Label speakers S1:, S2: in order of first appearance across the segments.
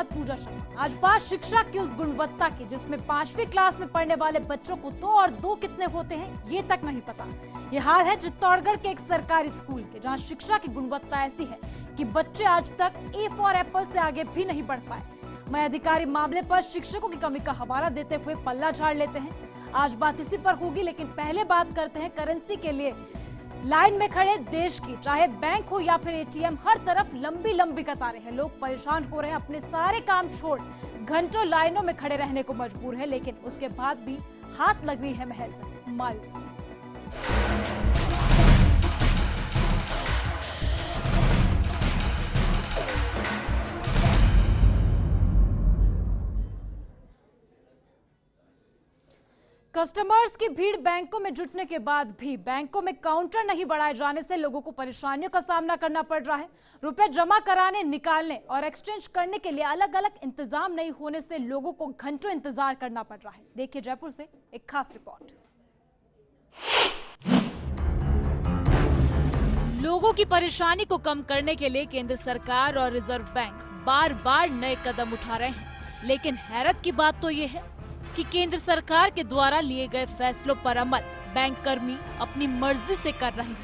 S1: पूजा शर्मा। आज बात शिक्षा की उस गुणवत्ता की जिसमें 5वीं क्लास में पढ़ने वाले बच्चों को 2 और 2 कितने होते हैं ये तक नहीं पता। ये हाल है चित्तौड़गढ़ के एक सरकारी स्कूल के, जहां शिक्षा की गुणवत्ता ऐसी है कि बच्चे आज तक ए फॉर एप्पल से आगे भी नहीं बढ़ पाए। मैं अधिकारी मामले पर शिक्षकों की कमी का हवाला देते हुए पल्ला झाड़ लेते हैं। आज बात इसी पर होगी, लेकिन पहले बात करते हैं करेंसी के लिए लाइन में खड़े देश की। चाहे बैंक हो या फिर एटीएम, हर तरफ लंबी लंबी कतारें हैं। लोग परेशान हो रहे हैं, अपने सारे काम छोड़ घंटों लाइनों में खड़े रहने को मजबूर है, लेकिन उसके बाद भी हाथ लग रही है महज मायूसी। कस्टमर्स की भीड़ बैंकों में जुटने के बाद भी बैंकों में काउंटर नहीं बढ़ाए जाने से लोगों को परेशानियों का सामना करना पड़ रहा है। रुपए जमा कराने, निकालने और एक्सचेंज करने के लिए अलग अलग इंतजाम नहीं होने से लोगों को घंटों इंतजार करना पड़ रहा है। देखिए जयपुर से एक खास रिपोर्ट। लोगों की परेशानी को कम करने के लिए केंद्र सरकार और रिजर्व बैंक बार बार नए कदम उठा रहे हैं, लेकिन हैरत की बात तो ये है कि केंद्र सरकार के द्वारा लिए गए फैसलों पर अमल बैंक कर्मी अपनी मर्जी से कर रहे हैं।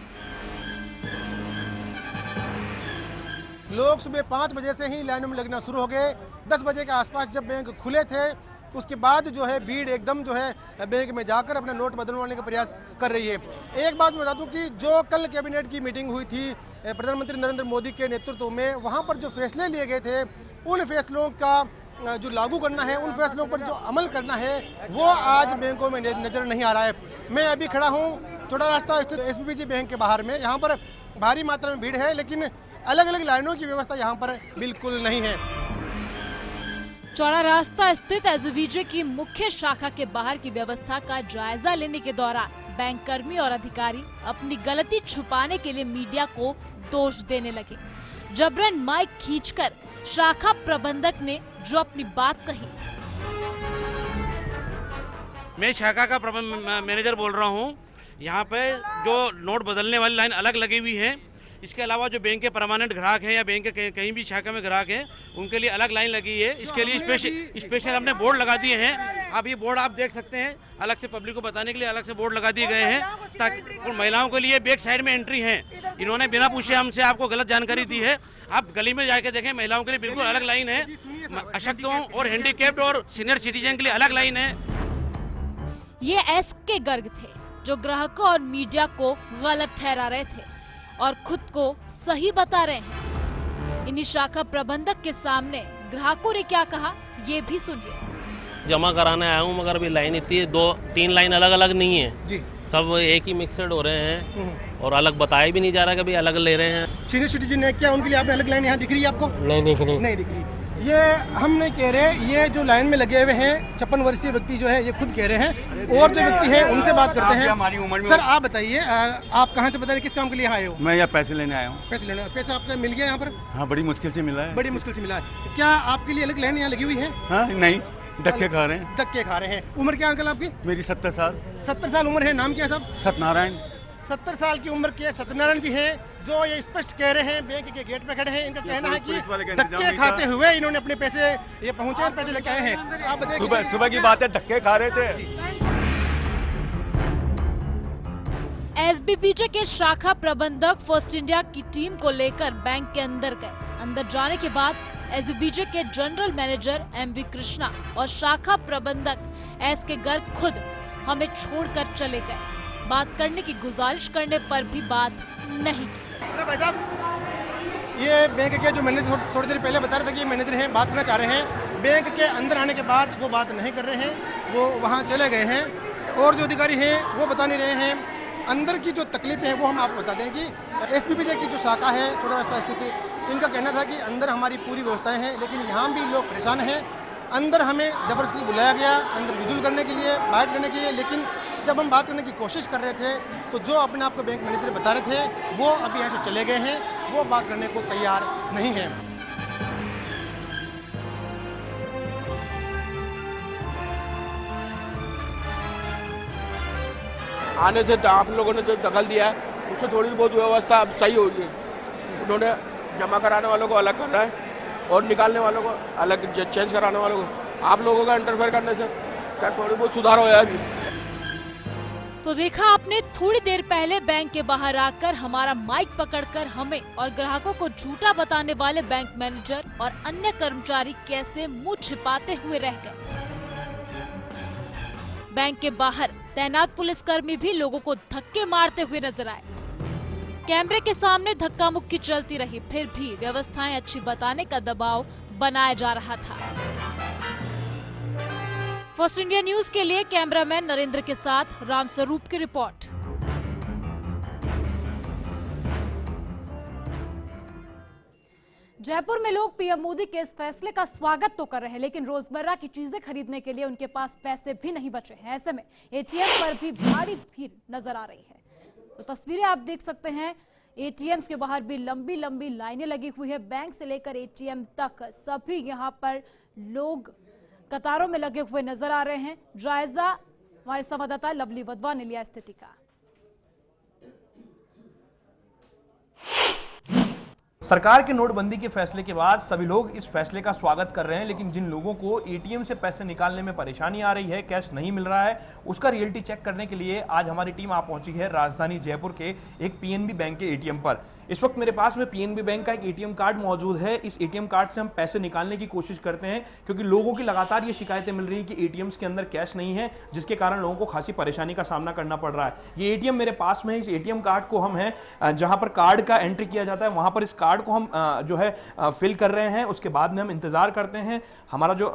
S2: लोग सुबह 5 बजे से ही लाइनों में लगना शुरू हो गए। 10 बजे के आसपास जब बैंक खुले थे, उसके बाद जो है भीड़ एकदम जो है बैंक में जाकर अपना नोट बदलवाने का प्रयास कर रही है। एक बात मैं बता दूं कि जो कल कैबिनेट की मीटिंग हुई थी प्रधानमंत्री नरेंद्र मोदी के नेतृत्व में, वहां पर जो फैसले लिए गए थे, उन फैसलों का जो लागू करना है, उन फैसलों पर जो अमल करना है, वो आज बैंकों में नजर नहीं आ रहा है। मैं अभी खड़ा हूँ चौड़ा रास्ता स्थित एसबीबीजी बैंक के बाहर में। यहाँ पर भारी मात्रा में भीड़ है, लेकिन अलग अलग लाइनों की व्यवस्था यहाँ पर बिल्कुल नहीं है।
S1: चौड़ा रास्ता स्थित एसबीबीजी की मुख्य शाखा के बाहर की व्यवस्था का जायजा लेने के दौरान बैंक कर्मी और अधिकारी अपनी गलती छुपाने के लिए मीडिया को दोष देने लगे। जबरन माइक खींचकर शाखा प्रबंधक ने जो अपनी बात कही।
S3: मैं शाखा का मैनेजर बोल रहा हूँ। यहाँ पे जो नोट बदलने वाली लाइन अलग लगी हुई है, इसके अलावा जो बैंक के परमानेंट ग्राहक हैं या बैंक के कहीं भी शाखा में ग्राहक हैं, उनके लिए अलग लाइन लगी है। इसके लिए स्पेशल हमने बोर्ड लगा दिए हैं। अब ये बोर्ड आप देख सकते हैं, अलग से पब्लिक को बताने के लिए अलग से बोर्ड लगा दिए गए हैं, ताकि महिलाओं के लिए बैक साइड में एंट्री है। इन्होंने बिना पूछे हमसे आपको गलत जानकारी दी है। आप गली में जाके देखें, महिलाओं के लिए बिल्कुल अलग लाइन है, अशक्तों और हैंडीकैप्ड और सीनियर सिटीजन के लिए अलग लाइन है।
S1: ये एसके गर्ग थे जो ग्राहकों और मीडिया को गलत ठहरा रहे थे और खुद को सही बता रहे हैं। इन्हीं शाखा प्रबंधक के सामने ग्राहकों ने क्या कहा, ये भी सुनिए।
S4: जमा कराने आया हूँ, मगर अभी लाइन इतनी है, 2-3 लाइन अलग अलग नहीं है जी। सब एक ही मिक्सड हो रहे हैं और अलग बताया भी नहीं जा रहा कि भाई अलग ले रहे हैं।
S2: सीनियर सिटीजन है क्या, उनके लिए आपने अलग लाइन यहाँ दिख रही है आपको?
S4: नहीं दिख रही।
S2: नहीं दिख रही। ये हम नहीं कह रहे, ये जो लाइन में लगे हुए हैं 56 वर्षीय व्यक्ति जो है, ये खुद कह रहे हैं। और जो व्यक्ति है उनसे बात करते हैं। सर आप बताइए, आप कहाँ से बता रहे, किस काम के लिए आए हो?
S5: मैं यहाँ पैसे लेने आया हूँ।
S2: पैसे लेने? पैसा आपका मिल गया यहाँ पर?
S5: हाँ, बड़ी मुश्किल से मिला है।
S2: बड़ी मुश्किल से मिला है। क्या आपके लिए अलग लाइन यहाँ लगी हुई है?
S5: हाँ, नहीं, धक्के खा रहे हैं।
S2: धक्के खा रहे हैं। उम्र क्या अंकल आपकी?
S5: मेरी 70 साल।
S2: 70 साल उम्र है। नाम क्या है साहब?
S5: सत्यनारायण।
S2: 70 साल की उम्र के सत्यनारायण जी हैं, जो ये स्पष्ट कह रहे हैं, बैंक के गेट पे खड़े हैं। इनका कहना है कि धक्के खाते हुए इन्होंने अपने पैसे ये पहुंचे और पैसे लेके आए हैं। आप बताइए।
S5: सुबह की बात है, धक्के खा रहे थे।
S1: एसबीबीजी के शाखा प्रबंधक फर्स्ट इंडिया की टीम को लेकर बैंक के अंदर गए। अंदर जाने के बाद एसबीबीजी के जनरल मैनेजर एमवी कृष्णा और शाखा प्रबंधक एसके गर्ग खुद हमें छोड़कर चले गए। बात करने की गुजारिश करने पर भी बात नहीं की।
S2: भाई साहब, ये बैंक के जो मैनेजर थोड़ी देर पहले बता रहे थे कि ये मैनेजर हैं, बात करना चाह रहे हैं। बैंक के अंदर आने के बाद वो बात नहीं कर रहे हैं, वो वहाँ चले गए हैं। और जो अधिकारी हैं वो बता नहीं रहे हैं। अंदर की जो तकलीफें हैं वो हम आपको बता दें कि एसबीबीजी की जो शाखा है चौड़ा रास्ता स्थित, इनका कहना था कि अंदर हमारी पूरी व्यवस्थाएं हैं, लेकिन यहाँ भी लोग परेशान हैं। अंदर हमें ज़बरदस्ती बुलाया गया अंदर विजुअल करने के लिए, बाइट लेने के लिए, लेकिन जब हम बात करने की कोशिश कर रहे थे तो जो अपने आप को बैंक मैनेजर बता रहे थे वो अभी यहाँ से चले गए हैं, वो बात करने को तैयार नहीं है।
S6: आने से आप लोगों ने जो दखल दिया है उससे थोड़ी बहुत व्यवस्था अब सही हुई है। उन्होंने जमा कराने वालों को अलग कर रहा है और निकालने वालों को अलग, चेंज कराने वालों को आप लोगों का इंटरफेयर करने से क्या थोड़ी बहुत सुधार हो जाएगी।
S1: तो देखा आपने, थोड़ी देर पहले बैंक के बाहर आकर हमारा माइक पकड़कर हमें और ग्राहकों को झूठा बताने वाले बैंक मैनेजर और अन्य कर्मचारी कैसे मुंह छिपाते हुए रह गए। बैंक के बाहर तैनात पुलिसकर्मी भी लोगों को धक्के मारते हुए नजर आए। कैमरे के सामने धक्का मुक्की चलती रही, फिर भी व्यवस्थाएं अच्छी बताने का दबाव बनाया जा रहा था। फर्स्ट इंडिया न्यूज के लिए कैमरामैन नरेंद्र के साथ रामस्वरूप की रिपोर्ट। जयपुर में लोग पीएम मोदी के इस फैसले का स्वागत तो कर रहे हैं, लेकिन रोजमर्रा की चीजें खरीदने के लिए उनके पास पैसे भी नहीं बचे हैं। ऐसे में एटीएम पर भी भारी भीड़ नजर आ रही है। तो तस्वीरें आप देख सकते हैं, एटीएम्स के बाहर भी लंबी लंबी लाइनें लगी हुई है। बैंक से लेकर एटीएम तक सभी यहां पर लोग कतारों में लगे हुए नजर आ रहे हैं। जायजा हमारे संवाददाता लवली वधवा ने लिया स्थिति का।
S7: सरकार के नोटबंदी के फैसले के बाद सभी लोग इस फैसले का स्वागत कर रहे हैं, लेकिन जिन लोगों को एटीएम से पैसे निकालने में परेशानी आ रही है, कैश नहीं मिल रहा है, उसका रियलिटी चेक करने के लिए आज हमारी टीम आ पहुंची है राजधानी जयपुर के एक पीएनबी बैंक के एटीएम पर। इस वक्त मेरे पास में पीएनबी बैंक का एक एटीएम कार्ड मौजूद है। इस एटीएम कार्ड से हम पैसे निकालने की कोशिश करते हैं, क्योंकि लोगों की लगातार ये शिकायतें मिल रही है कि एटीएम्स के अंदर कैश नहीं है, जिसके कारण लोगों को खासी परेशानी का सामना करना पड़ रहा है। ये एटीएम मेरे पास में है। इस एटीएम कार्ड को हम जहां पर कार्ड का एंट्री किया जाता है, वहां पर इस कार्ड को हम जो है फिल कर रहे हैं। उसके बाद में हम इंतजार करते हैं, हमारा जो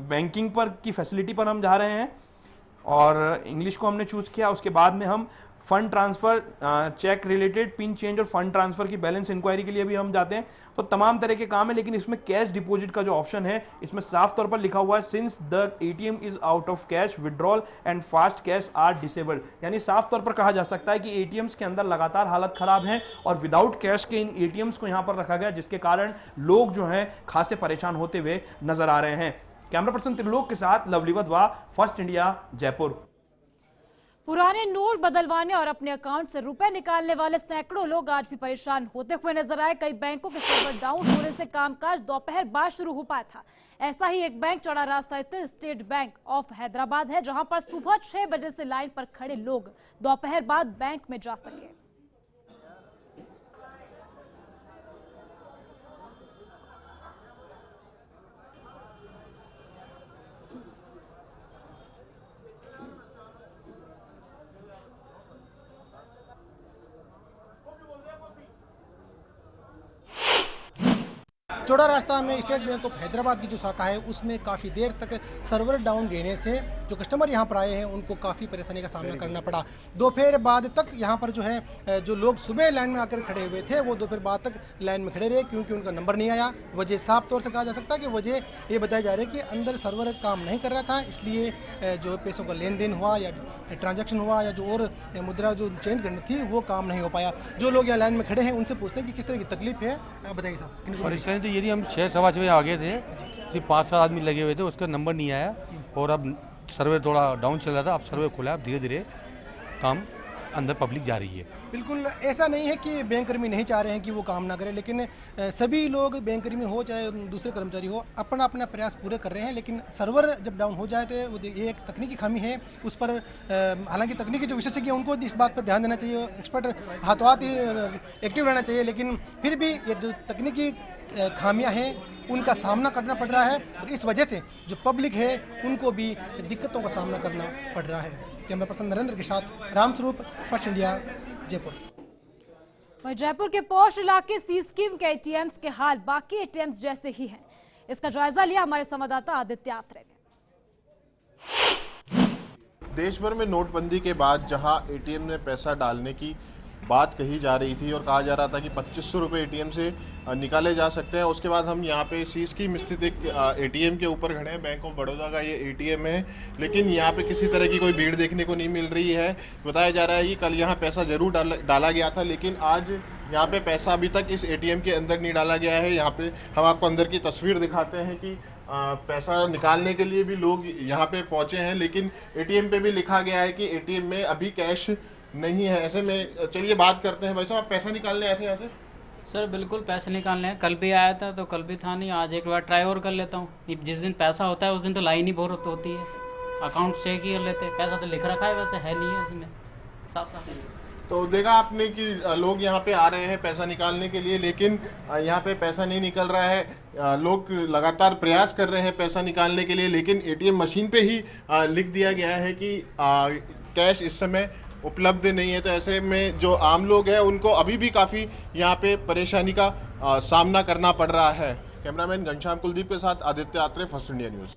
S7: बैंकिंग पर की फैसिलिटी पर हम जा रहे हैं और इंग्लिश को हमने चूज किया। उसके बाद में हम fund transfer, cheque related, pin change और फंड ट्रांसफर की बैलेंस इंक्वायरी के लिए भी हम जाते हैं। तो तमाम तरह के काम है, लेकिन इसमें कैश डिपॉजिट का जो ऑप्शन है, इसमें साफ तौर पर लिखा हुआ है since the ATM is out of cash withdrawal and fast cash are disabled. यानी साफ तौर पर कहा जा सकता है कि एटीएम्स के अंदर लगातार हालत खराब है और विदाउट कैश के इन एटीएम्स को यहां पर रखा गया, जिसके कारण लोग जो हैं खासे परेशान होते हुए नजर आ रहे हैं। कैमरा पर्सन त्रिलोक के साथ lovely Wadhwa, first India, Jaipur.
S1: पुराने नोट बदलवाने और अपने अकाउंट से रुपए निकालने वाले सैकड़ों लोग आज भी परेशान होते हुए नजर आए। कई बैंकों के सर्वर डाउन होने से कामकाज दोपहर बाद शुरू हो पाया था। ऐसा ही एक बैंक चौड़ा रास्ता स्थित स्टेट बैंक ऑफ हैदराबाद है, जहां पर सुबह 6 बजे से लाइन पर खड़े लोग दोपहर बाद बैंक में जा सके।
S2: चौड़ा रास्ता में स्टेट बैंक ऑफ हैदराबाद की जो शाखा है, उसमें काफ़ी देर तक सर्वर डाउन रहने से जो कस्टमर यहाँ पर आए हैं उनको काफ़ी परेशानी का सामना करना पड़ा। दोपहर बाद तक यहाँ पर जो है जो लोग सुबह लाइन में आकर खड़े हुए थे, वो दोपहर बाद तक लाइन में खड़े रहे, क्योंकि उनका नंबर नहीं आया। वजह साफ तौर से कहा जा सकता है कि वजह ये बताया जा रहा है कि अंदर सर्वर काम नहीं कर रहा था, इसलिए जो पैसों का लेन देन हुआ या ट्रांजैक्शन हुआ या जो और मुद्रा जो चेंज करनी थी वो काम नहीं हो पाया। जो लोग यहाँ लाइन में खड़े हैं उनसे पूछते हैं कि किस तरह की तकलीफ है, आप बताइए साहब।
S8: परेशानी तो यदि हम 6 सवा 6 आगे थे, सिर्फ 5-7 आदमी लगे हुए थे, उसका नंबर नहीं आया और अब सर्वे थोड़ा डाउन चल रहा था। अब सर्वे खुला है, अब धीरे धीरे काम अंदर पब्लिक जा रही है।
S2: बिल्कुल ऐसा नहीं है कि बैंक कर्मी नहीं चाह रहे हैं कि वो काम ना करें, लेकिन सभी लोग, बैंक कर्मी हो चाहे दूसरे कर्मचारी हो, अपना अपना प्रयास पूरे कर रहे हैं। लेकिन सर्वर जब डाउन हो जाए तो ये एक तकनीकी खामी है, उस पर हालांकि तकनीकी जो विशेषज्ञ हैं उनको इस बात पर ध्यान देना चाहिए, एक्सपर्ट हाथों हाथ एक्टिव रहना चाहिए। लेकिन फिर भी ये जो तकनीकी खामियां हैं उनका सामना करना पड़ रहा है और इस वजह से जो पब्लिक है उनको भी दिक्कतों का सामना करना पड़ रहा है। कैमरा पर्सन नरेंद्र के साथ रामस्वरूप, फर्स्ट इंडिया, जयपुर।
S1: वहीं जयपुर के पॉश इलाके सी स्कीम के एटीएम्स के हाल बाकी एटीएम्स जैसे ही हैं। इसका जायजा लिया हमारे संवाददाता आदित्य आत्रे ने।
S9: देश भर में नोटबंदी के बाद जहां एटीएम में पैसा डालने की बात कही जा रही थी और कहा जा रहा था कि 2500 रुपये एटीएम से निकाले जा सकते हैं, उसके बाद हम यहाँ पे सी स्कीम स्थित एक एटीएम के ऊपर खड़े हैं। बैंक ऑफ बड़ौदा का ये एटीएम है, लेकिन यहाँ पे किसी तरह की कोई भीड़ देखने को नहीं मिल रही है। बताया जा रहा है कि कल यहाँ पैसा जरूर डाला गया था, लेकिन आज यहाँ पे पैसा अभी तक इस एटीएम के अंदर नहीं डाला गया है। यहाँ पे हम आपको अंदर की तस्वीर दिखाते हैं कि पैसा निकालने के लिए भी लोग यहाँ पे पहुँचे हैं, लेकिन एटीएम पे भी लिखा गया है कि एटीएम में अभी कैश नहीं है। ऐसे में चलिए बात करते हैं। भाई साहब, आप पैसा निकालने आए थे यहाँ से?
S10: सर बिल्कुल पैसे निकालने हैं। कल भी आया था तो कल भी था नहीं, आज एक बार ट्राई और कर लेता हूँ। जिस दिन पैसा होता है उस दिन तो लाइन ही बहुत होती है, अकाउंट चेक ही कर लेते हैं। पैसा तो लिख रखा है, वैसे है नहीं है इसमें, साफ साफ।
S9: तो देखा आपने कि लोग यहाँ पे आ रहे हैं पैसा निकालने के लिए, लेकिन यहाँ पे पैसा नहीं निकल रहा है। लोग लगातार प्रयास कर रहे हैं पैसा निकालने के लिए, लेकिन एटीएम मशीन पे ही लिख दिया गया है कि कैश इस समय उपलब्ध नहीं है। तो ऐसे में जो आम लोग हैं उनको अभी भी काफ़ी यहाँ पे परेशानी का सामना करना पड़ रहा है। कैमरामैन घनश्याम कुलदीप के साथ Aditya Atre, first India news.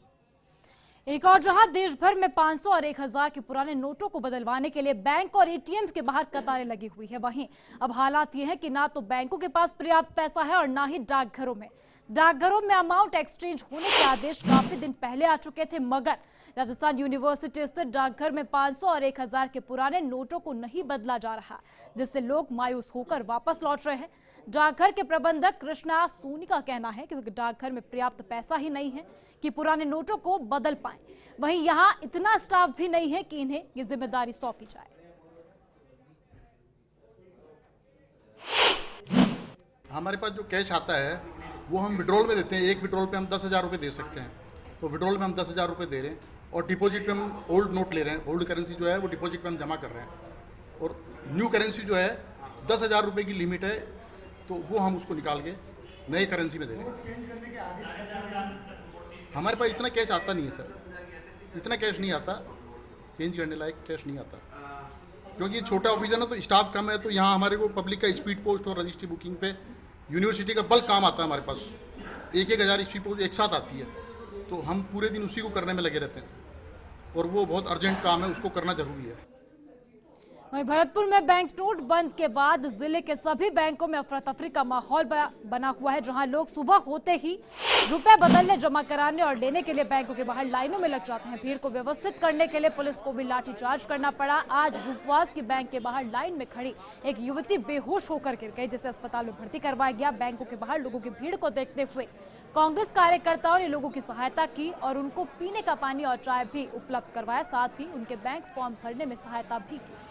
S1: एक और जहां देश भर में 500 और 1000 के पुराने नोटों को बदलवाने के लिए बैंक और एटीएम्स के बाहर कतारें लगी हुई है, वहीं अब हालात ये हैं कि ना तो बैंकों के पास पर्याप्त पैसा है और ना ही डाकघरों में। डाकघरों में अमाउंट एक्सचेंज होने के आदेश काफी दिन पहले आ चुके थे, मगर राजस्थान यूनिवर्सिटी स्थित डाकघर में 500 और 1000 के पुराने नोटों को नहीं बदला जा रहा, जिससे लोग मायूस होकर वापस लौट रहे हैं। डाकघर के प्रबंधक कृष्णा सोनी का कहना है कि डाकघर में पर्याप्त पैसा ही नहीं है कि पुराने नोटों को बदल पाएं। वहीं यहां इतना स्टाफ भी नहीं है कि इन्हें ये जिम्मेदारी सौंपी जाए।
S11: हमारे पास जो कैश आता है वो हम विड्रॉल में देते हैं। एक विड्रॉल पे हम 10,000 रुपये दे सकते हैं, तो विड्रॉल में हम 10,000 रुपये दे रहे हैं और डिपॉजिट पे हम ओल्ड नोट ले रहे हैं। ओल्ड करेंसी जो है वो डिपॉजिट पे हम जमा कर रहे हैं और न्यू करेंसी जो है 10,000 रुपये की लिमिट है, तो वो हम उसको निकाल के नई करेंसी में दे रहे हैं। हमारे पास इतना कैश आता नहीं है सर, इतना कैश नहीं आता, चेंज करने लायक कैश नहीं आता, क्योंकि छोटा ऑफिस है ना, तो स्टाफ कम है। तो यहाँ हमारे को पब्लिक का स्पीड पोस्ट और रजिस्ट्री बुकिंग पे यूनिवर्सिटी का बल्क काम आता है। हमारे पास 1,000 स्पीड पोस्ट एक साथ आती है, तो हम पूरे दिन उसी को करने में लगे रहते हैं और वो बहुत अर्जेंट काम है, उसको करना जरूरी है।
S1: वहीं भरतपुर में बैंक नोट बंद के बाद जिले के सभी बैंकों में अफरा तफरी का माहौल बना हुआ है, जहां लोग सुबह होते ही रुपए बदलने, जमा कराने और लेने के लिए बैंकों के बाहर लाइनों में लग जाते हैं। भीड़ को व्यवस्थित करने के लिए पुलिस को भी लाठीचार्ज करना पड़ा। आज रूपवास की बैंक के बाहर लाइन में खड़ी एक युवती बेहोश होकर गिर गई, जिसे अस्पताल में भर्ती करवाया गया। बैंकों के बाहर लोगों की भीड़ को देखते हुए कांग्रेस कार्यकर्ताओं ने लोगों की सहायता की और उनको पीने का पानी और चाय भी उपलब्ध करवाया, साथ ही उनके बैंक फॉर्म भरने में सहायता भी की।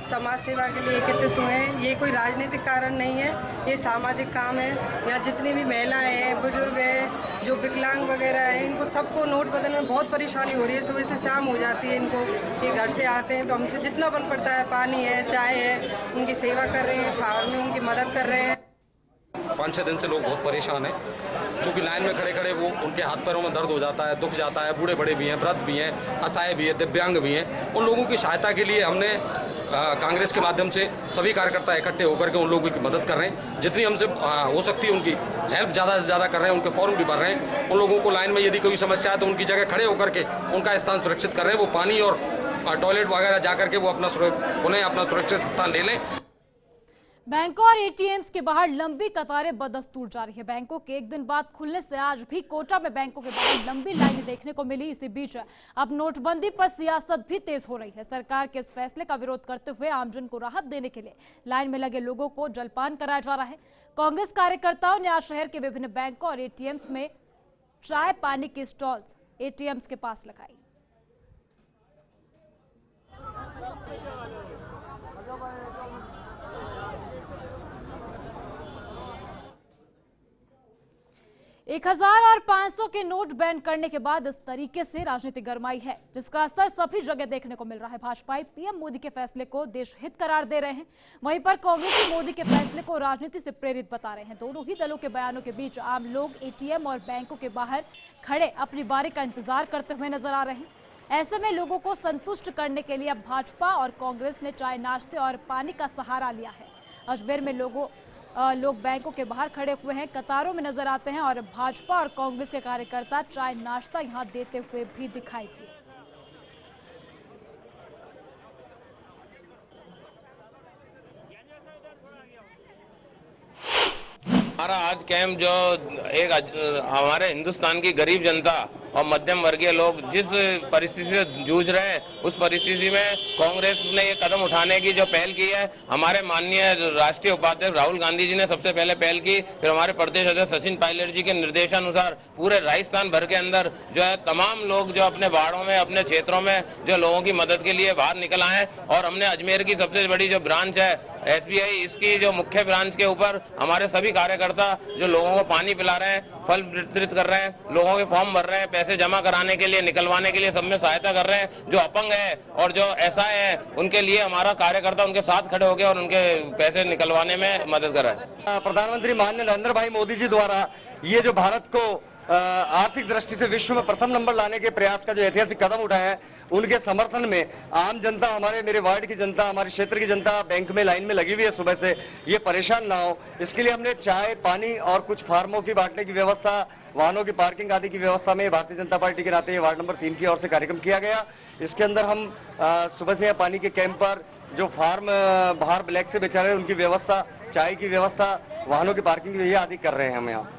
S12: समाज सेवा के लिए एकत्रित हुए हैं। ये कोई राजनीतिक कारण नहीं है, ये सामाजिक काम है। यहाँ जितनी भी महिलाएं हैं, बुजुर्ग हैं, जो विकलांग वगैरह हैं, इनको सबको नोट बदलने में बहुत परेशानी हो रही है। सुबह से शाम हो जाती है इनको, ये घर से आते हैं तो हमसे जितना बन पड़ता है, पानी है, चाय है, उनकी सेवा कर रहे हैं, फार्म में उनकी मदद कर रहे हैं।
S13: 5-6 दिन से लोग बहुत परेशान हैं, क्योंकि लाइन में खड़े खड़े वो उनके हाथ पैरों में दर्द हो जाता है, दुख जाता है। बूढ़े बड़े भी हैं, वृद्ध भी हैं, असहाय भी हैं, दिव्यांग भी हैं। उन लोगों की सहायता के लिए हमने कांग्रेस के माध्यम से सभी कार्यकर्ता इकट्ठे होकर के उन लोगों की मदद कर रहे हैं। जितनी हमसे हो सकती है उनकी हेल्प ज़्यादा से ज़्यादा कर रहे हैं, उनके फॉर्म भी भर रहे हैं। उन लोगों को लाइन में यदि कोई समस्या है तो उनकी जगह खड़े होकर के उनका स्थान सुरक्षित कर रहे हैं। वो पानी और टॉयलेट वगैरह जा करके वो अपना सुरक्षित स्थान ले लें।
S1: बैंकों और एटीएम्स के बाहर लंबी कतारें बदस्तूर जारी है। बैंकों के एक दिन बाद खुलने से आज भी कोटा में बैंकों के बाहर लंबी लाइनें देखने को मिली। इसी बीच अब नोटबंदी पर सियासत भी तेज हो रही है। सरकार के इस फैसले का विरोध करते हुए आमजन को राहत देने के लिए लाइन में लगे लोगों को जलपान कराया जा रहा है। कांग्रेस कार्यकर्ताओं ने आज शहर के विभिन्न बैंकों और एटीएम्स में चाय पानी की स्टॉल्स एटीएम्स के पास लगाई। एक 1000 और 500 के नोट बैन करने के बाद इस तरीके से राजनीति गरमाई है, जिसका असर सभी जगह देखने को मिल रहा है। भाजपाई पीएम मोदी के फैसले को देश हित करार दे रहे हैं, वहीं पर कांग्रेस मोदी के फैसले को राजनीति से प्रेरित बता रहे हैं। दोनों ही दलों के बयानों के बीच आम लोग एटीएम और बैंकों के बाहर खड़े अपनी बारी का इंतजार करते हुए नजर आ रहे हैं। ऐसे में लोगों को संतुष्ट करने के लिए अब भाजपा और कांग्रेस ने चाय, नाश्ते और पानी का सहारा लिया है। अजमेर में लोग बैंकों के बाहर खड़े हुए हैं, कतारों में नजर आते हैं और भाजपा और कांग्रेस के कार्यकर्ता चाय नाश्ता यहां देते हुए भी दिखाई दिए।
S14: हमारा आज कैंप जो एक हमारे हिंदुस्तान की गरीब जनता और मध्यम वर्गीय लोग जिस परिस्थिति से जूझ रहे हैं, उस परिस्थिति में कांग्रेस ने ये कदम उठाने की जो पहल की है, हमारे माननीय राष्ट्रीय उपाध्यक्ष राहुल गांधी जी ने सबसे पहले पहल की, फिर हमारे प्रदेश अध्यक्ष सचिन पायलट जी के निर्देशानुसार पूरे राजस्थान भर के अंदर जो है तमाम लोग जो अपने वार्डों में, अपने क्षेत्रों में जो लोगों की मदद के लिए बाहर निकल आए। और हमने अजमेर की सबसे बड़ी जो ब्रांच है SBI, इसकी जो मुख्य ब्रांच के ऊपर हमारे सभी कार्यकर्ता जो लोगों को पानी पिला रहे हैं, फल वितरित कर रहे हैं, लोगों के फॉर्म भर रहे हैं, पैसे जमा कराने के लिए, निकलवाने के लिए सब में सहायता कर रहे हैं। जो अपंग है और जो असहाय है, उनके लिए हमारा कार्यकर्ता उनके साथ खड़े हो गए और उनके पैसे निकलवाने में मदद कर रहा है।
S15: प्रधानमंत्री माननीय नरेंद्र भाई मोदी जी द्वारा ये जो भारत को आर्थिक दृष्टि से विश्व में प्रथम नंबर लाने के प्रयास का जो ऐतिहासिक कदम उठाया है, उनके समर्थन में आम जनता, मेरे वार्ड की जनता, हमारे क्षेत्र की जनता बैंक में लाइन में लगी हुई है सुबह से। ये परेशान ना हो, इसके लिए हमने चाय, पानी और कुछ फार्मों की बांटने की व्यवस्था, वाहनों की पार्किंग आदि की व्यवस्था में भारतीय जनता पार्टी के नाते वार्ड नंबर 3 की ओर से कार्यक्रम किया गया। इसके अंदर हम सुबह से पानी के कैंप पर जो फार्म बाहर ब्लैक से बेचा रहे हैं उनकी व्यवस्था, चाय की व्यवस्था, वाहनों की पार्किंग ये आदि कर रहे हैं हम यहाँ।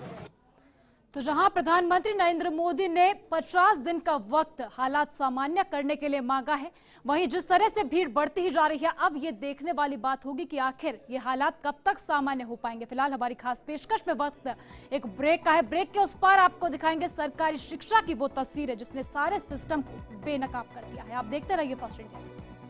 S1: तो जहां प्रधानमंत्री नरेंद्र मोदी ने 50 दिन का वक्त हालात सामान्य करने के लिए मांगा है, वहीं जिस तरह से भीड़ बढ़ती ही जा रही है, अब ये देखने वाली बात होगी कि आखिर ये हालात कब तक सामान्य हो पाएंगे। फिलहाल हमारी खास पेशकश में वक्त एक ब्रेक का है। ब्रेक के उस पार आपको दिखाएंगे सरकारी शिक्षा की वो तस्वीरें जिसने सारे सिस्टम को बेनकाब कर दिया है। आप देखते रहिए फर्स्ट इंडिया न्यूज़।